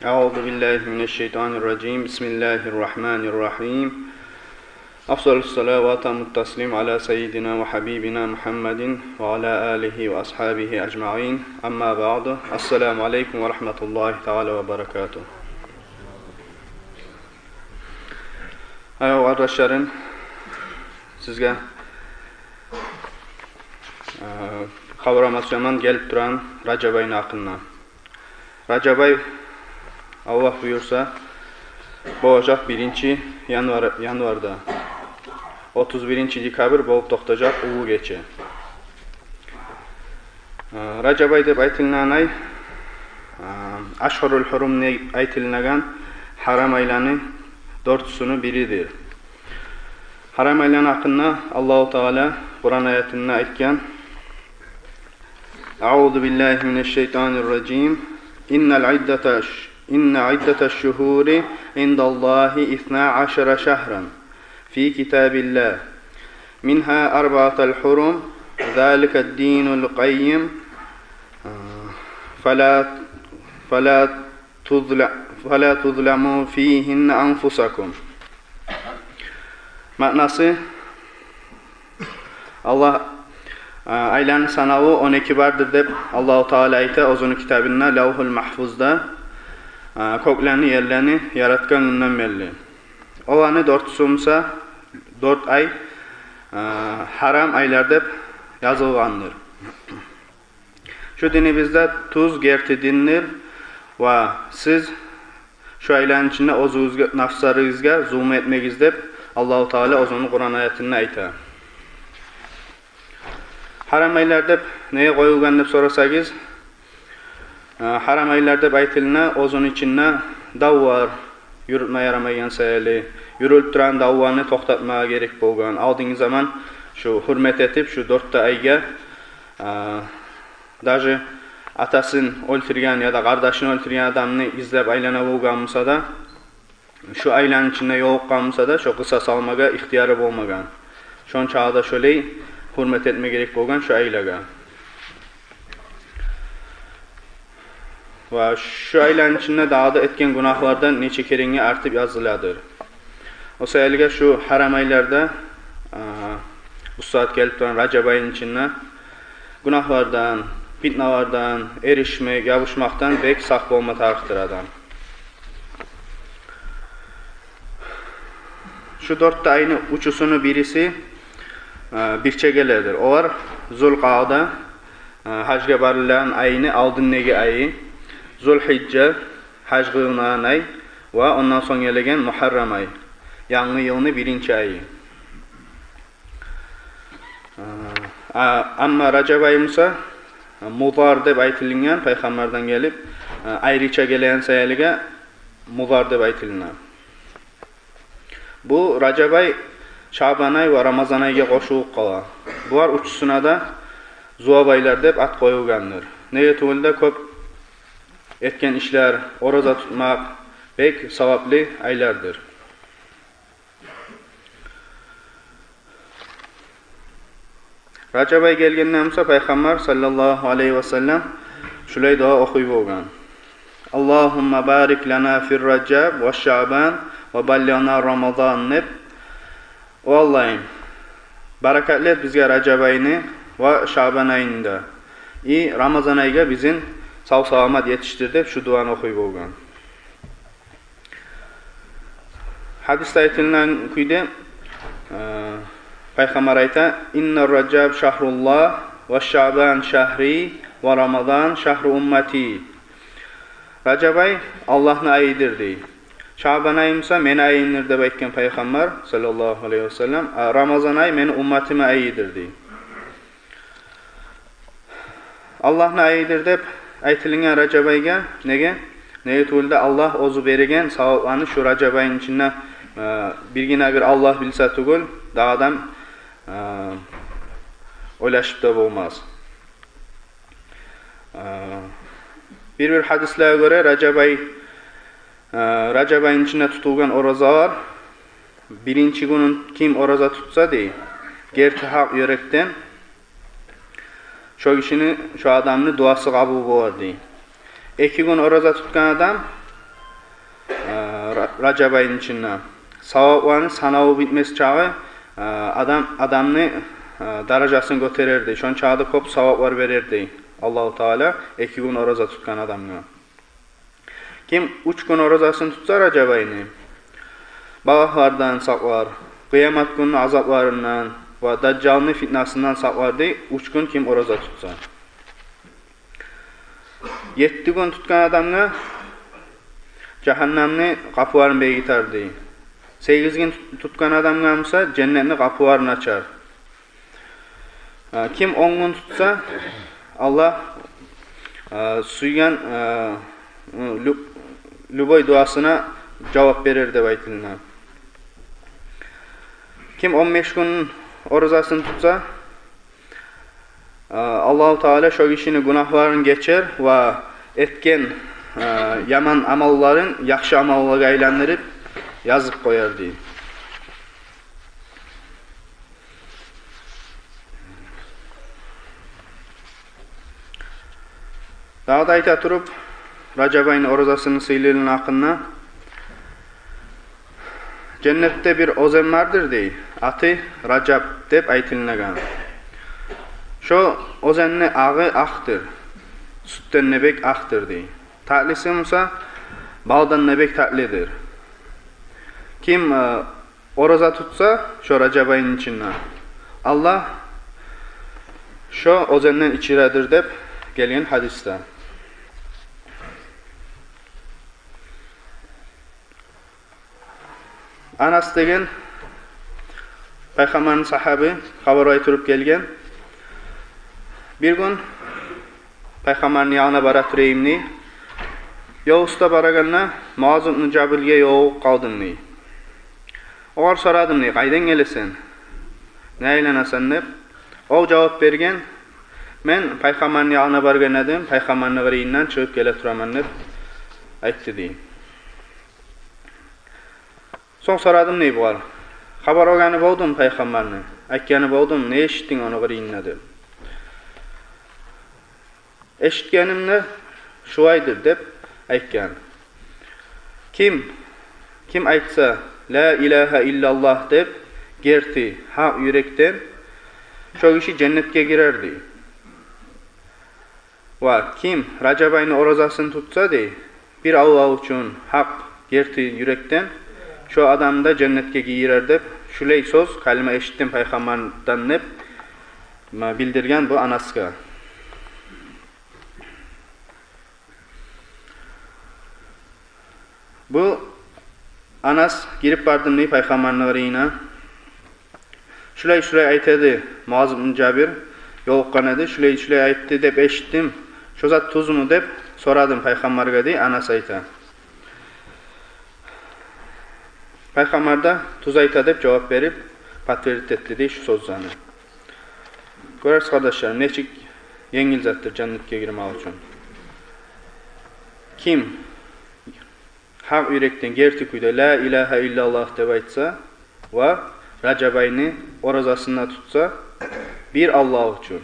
أعوذ بالله من الشيطان الرجيم بسم الله الرحمن الرحيم أفضل الصلاة وأتم التسليم على سيدنا وحبيبنا محمد وعلى آله وأصحابه أجمعين أما بعد السلام عليكم ورحمة الله تعالى وبركاته. أيها arkadaşlarım, sizge kavramasyonan gelip duran Racab ayının hakkında. Racab ay Allah buyursa boğacak 1. yanvarda 31. dekabr bolup toxtacak ulu geçe. Racab ay deb aytilgan ay Ashhurul Hurum aytilgan haram aylarning 4'sünün biridir. Haram aylar hakkında Allahu Teala Kur'an ayetinde aytgan: A'udhu billahi mineşşeytanirracim. İnne iddeteş şuhuri indallahi 12 şehran fi kitabillah. Minha arba'atul hurum. Zalike'd dinul qayyim. Fala tuzlamu fihinne anfusakum. Manası, Allah aylarning sanavi 12 bardir deb Alloh taolo aytdi o'zining kitobida Lavhul Mahfuzda ko'klarni yerlarni yaratgan kundan belli. Olarni 4'sumsa 4 ay haram aylar deb yozilgandir. Shu dinimizda tuz gerti dindir va siz shu aylarning ichida o'zingizga nafslaringizga zulm etmagingiz deb Alloh taolo o'zining Qur'on oyatida aytadi. Haram aylar deb nega qo'yilgan deb so'rasangiz, haram aylar deb aytilgan o'zining ichida davvar yurma yaramagan sayli, yurilib turan davvarni to'xtatmaga kerak bo'lgan. Oldingi zaman shu hurmat etib shu 4 ta ayga даже atasini o'ltirgan yoki qardoshini o'ltirgan odamni izlab aylana bo'lgan bo'lsa-da, shu aylarning ichida yo'qolgan bo'lsa-da, shu qisos olmaga ixtiyori bo'lmagan. Shunchaqda shulay hurmat etme gerek bo'lgan shu aylarga. Va shu aylarning ichida da'da etgan gunohlardan necha keringga artib yoziladir. O'sha aylarga shu haram aylarda bu soat kelib turgan Racab oyining ichida gunohlardan, fitnalardan, erishmak, yavishmoqdan bek saq bo'lma tarixdir adam. Shu 4 ta ayning 3'sünün birisi bir çegelerdir. O var Zulqa'da hacga barilen ayını aldığındaki ayı, Zulhicce hac kılınan ay ve ondan sonra gelen Muharram ay. Yangi yılının 1. ayı. Ama Racab ayımsa Mudar deb aytilgan Peygamberden gelip ayrıca gelen sayılıga Mudar deb aytilgan. Bu Racab ay Şaban ay ve Ramazan ayga qo'shilib qoladi. Bular 3'suna da Zuhab aylar deb at qo'yilgandir. Nega tug'ilda ko'p etgan ishlar, roza tutmak bek savobli aylardir. Racab ay kelgandan so'ng payg'ambar sallallohu alayhi va sallam shulay duo o'qib bo'lgan. Allohumma barik lana fir Rajab va Sha'ban va ballighna Ramazon deb Allah'ım barakatli et bizga Racab ayini va Şaban ayında. Ramazan ayga bizim sağ selamet yetiştir deb shu duoni o'qib bo'lgan. Hadisda aytilgan kuyda payg'ambar aytadi: "Inna Rajab shahrulloh va Şaban shahri va Ramazan shahru ummati." Racab ay Allohning ayidir deydi. Şaban ayımsa meni ayindir deb aytgan payg'ambar sallallohu alayhi vasallam, Ramazan ay meni ummatime ayidir deydi. Allohning ayidir deb aytilgan Racab ayga nega tug'ildi? Allah o'zi bergan savoblarni shu Racab ayining ichida birgina bir Allah bilsa tugul, da'dan o'ylashib da bo'lmas. Bir hadislarga ko'ra Racab ayının içinde tutulgan rozalar 1. günün kim roza tutsa dey, gerçi hak yürekten şu adamın duası kabul olur dey. 2 gün roza tutkan adam Rajab ayının içinde. Savabların sanavı bitmesi çağı adamını darajasını götürerdi. Şon çağda kop savablar verirdi. Allahu Teala 2 gün oroza tutkan adamga. Kim 3 gün orozasını tutsa Rajab ayını bağlardan saklar, kıyamet gününün azaplarından ve Daccal'ın fitnasından saklar diye 3 gün kim oroza tutsa. 7 gün tutkan adamga cehennemni kapılarını beyitar diye. 8 gün tutkan adamga ise cennetni kapılarını açar. Kim 10 gün tutsa Allah suygan Lüboy duasına cevap verir deb aytilgan. Kim 15 gün orozasını tutsa Allahu Teala şu kişinin günahlarını geçer ve etken yaman amalların yaxşı amallarga aylanırıp yazıp koyar diye. Daha da ayta turup Rajab ayının orozasının sıylığının hakkında cennette bir ozen vardır deyip atı Rajab deb aytilgan. Şu ozenni ağı aktır. Sütten nebek aktır deyip. Tatlisi ise baldan nebek tatlidir. Kim oroza tutsa şu Rajab ayının içinde Allah şu ozenden içiredir deb gelgen hadiste. Anas degen Peygamber'in sahabi haber aytırıp gelgen. Bir gün Peygamber'in yanına bara turayimni. Yo'usta baraganna Muaz ibn Jabilga yo'q qaldimni. Oğar soradimni, qaydan kelesen? Ne aylanasan deb. O cevap bergen. Men Peygamber'in yanına bargan edim, Peygamber'in g'iriyindən chiqib kela turaman deb aytdi deyim. Son soradım ne var? Haber olganı boldum Peygamberni. Aytgani boldum, ne eshitding onu g'iriyindən deb. Eshitganimni shuvaydir deb aytgan. Kim aytsa la ilahe illallah deb gerti haq yürekten şu kişi cennetke girerdi. Ve kim Rajab ayının orozasını tutsa de bir Allah için haq gerti yürekten şu adam da cennetke girer deb şulay söz kalime eşittim Peygamberden deb bildirgen bu Anas'a. Bu Anas girip bardım deyip Peygamber'in g'iriyine. Şulay aytadi Muaz ibn Jabir yo'qqan edi, şulay aytdi deb eshitdim. Şu zat tuzmu deb soradim Peygamberga dey Anas ayta. Peygamber de tuz ayta deb cevap verip patverit etdi dey şu sözlerini. Görərsiniz kardeşlerim, neçik yengil zattır cennetke girmek için. Kim haq yürekten gerti kuyda la ilahe illallah deb aytsa ve Rajab ayını orozasında tutsa bir Allah için.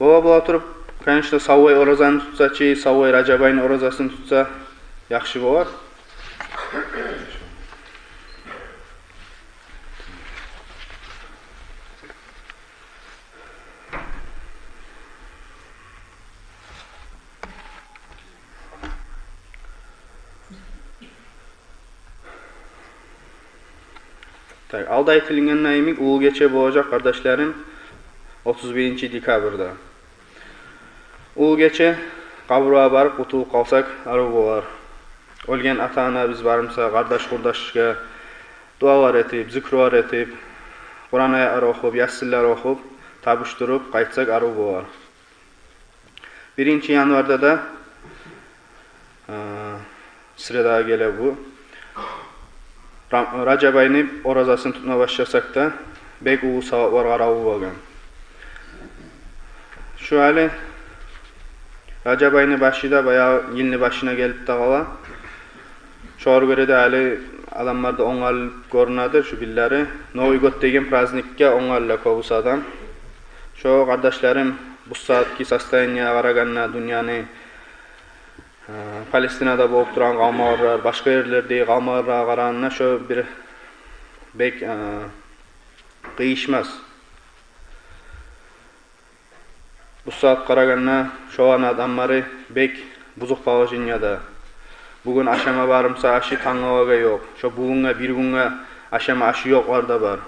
Baba oturup kanşta savvay orozanı tutsa ki savvay Rajab ayının orozasını tutsa yaxşı bolar. Alda aytilgan nayimik ulu geçe boğacak kardeşlerim 31 dekabrda. Ulu geçe kaburga barıp utulup kalsak arı boğar. Ölgen ata-ana biz barımsa kardeş-kurdaşga dualar etip, zikruar etip, Kur'an ayetleri okup, yassiller okup, tabuşturup kaytsak arı boğar. 1 yanvarda da sırada gele bu. Rajab ayını orozasını tutma başlasak da bek uğu savaplar qarabı bolgan. Şu hali Rajab ayını başida bayağı yılını başına gelip de qala. Şoğru göre de hali adamlarda oңalып görünadır şu billeri. Novigot degen praznikka oңalla kobus adam. Şu kardeşlerim bu saatki состояниеga qaraganna dünyanı Palestinada bolup turan gamalar, başka yerlerde gamalara qaranına şu bir bek kıyışmaz. Bu saat qaraganna şoğan adamları bek buzuq bağışınyada. Bugün aşama barımsa aşı tanıvaga yok. Şu bugünge bir günge aşama aşı yok var da var.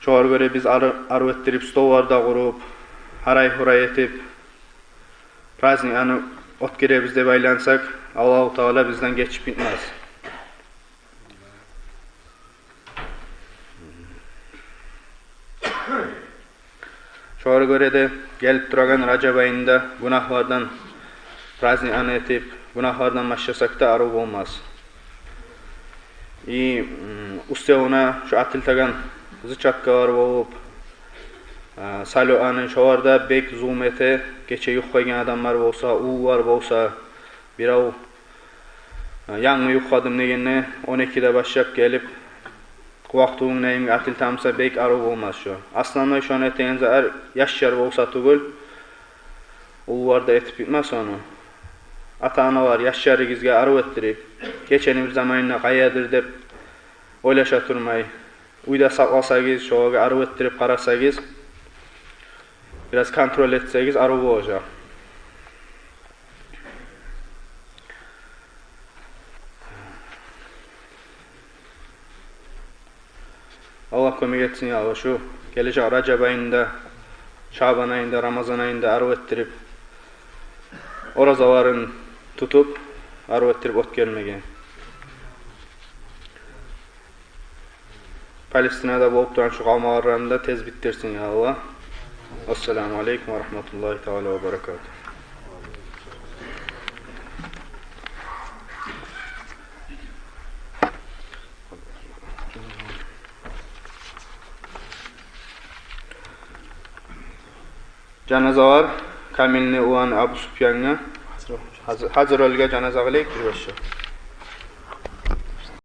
Şoğar göre biz arı ettirip stovarda kurup, haray huray etip, praznik anı ot gire bizde baylansak, Allah-u Teala bizden geçip bitmez. Şoğar göre de gelip duragan Racab ayında günahlardan praznik anı etip, günahlardan başlasak da arı olmaz. Uste ona şu atiltagan zıçakka var bolup, salo anı şoğarda bek zulmete geçe yuqaygan adamlar bolsa, u var bolsa, birau yangi yuqadım degenne 12'de başlap gelip wagtyň näme atil tamsa bek arı olmaz şu. Aslında şu netenze er yaşar bolsa tugul, u varda etip bitmez onu. Ata-ana var yaşarygizga arı ettirip, geçeni bir zamanına qayadır dep oylaşa turmay, uyda saklasagiz, şoğaga arı ettirip qarasagiz, biraz kontrol etsegiz arı bolacak. Allah kömek etsin ya, şu gelecek Racab ayında, Şaban ayında, Ramazan ayında arı ettirip, orazaların tutup, arı ettirip ot gelmegen. Palestinada bolup turan şu gamalarını da tez bittirsin ya Allah. Assalamu alaikum ve rahmetullahi teala ve berekatuhu. Janaza var. Kamilni uwan Abu Sufyan'a hazır olga janaza qilib kirib